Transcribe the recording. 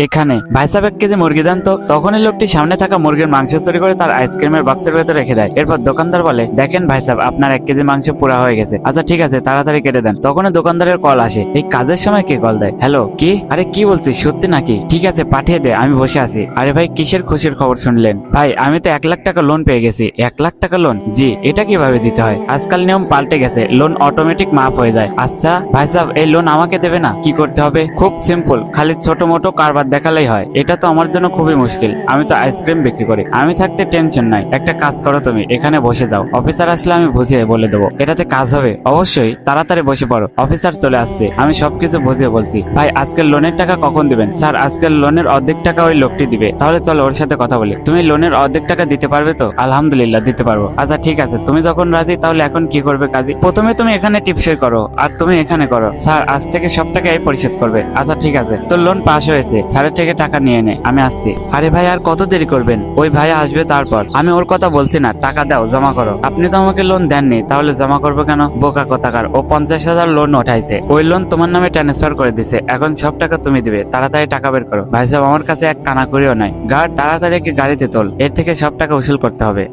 এখানে। ভাই সাহেব 1 কেজি মুরগি দেন তো। তখনই লোকটি সামনে থাকা মুরগির মাংস চুরি করে তার আইসক্রিমের বক্সের ভেতরে রেখে দেয়। এরপর দোকানদার বলে, দেখেন ভাই সাহেব, আপনার 1 কেজি মাংস পুরা হয়ে গেছে। আচ্ছা ঠিক আছে, তাড়াতাড়ি কেটে দেন। তখনই দোকানদারের কল আসে। এই কাজের সময় কে কল দেয়? হ্যালো, কি? আরে কি বলছিস, সত্যি নাকি? ঠিক আছে, পাঠিয়ে দে, আমি বসে আছি। আরে ভাই, কিসের খুশির খবর শুনলেন? ভাই, আমি তো 1 লাখ টাকা লোন পেয়ে গেছি। 1 লাখ টাকা লোন? জি। এটা কিভাবে দিতে হয়? আজকাল নিয়ম পাল্টে গেছে, লোন অটোমেটিক মাফ হয়ে যায়। আচ্ছা ভাই সাহেব, এই লোন আমাকে দেবে না? কি করতে হবে? খুব সিম্পল, খালি ছোট মোটো কারবার দেখালেই হয়। এটা তো আমার জন্য খুবই মুশকিল, আমি তো আইসক্রিম বিক্রি করি। আমি থাকতে টেনশন নাই। একটা কাজ করো, তুমি এখানে বসে যাও, অফিসার আসলে আমি বুঝিয়ে বলে দেবো। এটাতে কাজ হবে? অবশ্যই, তাড়াতাড়ি বসে পড়ো, অফিসার চলে আসছে, আমি সবকিছু বুঝিয়ে বলছি। ভাই, আজকের লোনের টাকা কখন দিবেন? স্যার, আজকের লোনের অর্ধেক টাকা ওই লোকটি দিবে। তাহলে চলো ওর সাথে কথা বলি। তুমি লোনের অর্ধেক টাকা দিতে পারবে তো? আলহামদুলিল্লাহ, দিতে পারবো। আচ্ছা ঠিক আছে, তুমি যখন রাজি, তাহলে এখন কি করবে কাজী? প্রথমে তুমি এখানে টিপসই করো, আর তুমি এখানে করো। স্যার, আজ থেকে সব টাকা এই পরিশোধ করবে। আচ্ছা ঠিক আছে, তোর লোন পাস হয়েছে, স্যারের থেকে টাকা নিয়ে নে, আমি আসছি। আরে ভাই, আর কত দেরি করবেন? ওই ভাই আসবে তারপর। আমি ওর কথা বলছি না, টাকা দাও, জমা করো। আপনি তো আমাকে লোন দেননি, তাহলে জমা করবো কেন? বোকা কোথাকার, ও 50,000 লোন উঠাইছে, ওই লোন তোমার নামে ট্রান্সফার করে দিছে, এখন সব টাকা তুমি দিবে। তাড়াতাড়ি টাকা বের করো। ভাই সাহেব, আমার কাছে এক কানা করিও নাই। গার্ড, তাড়াতাড়ি গাড়িতে তোল, এর থেকে সব টাকা উসুল করতে হবে।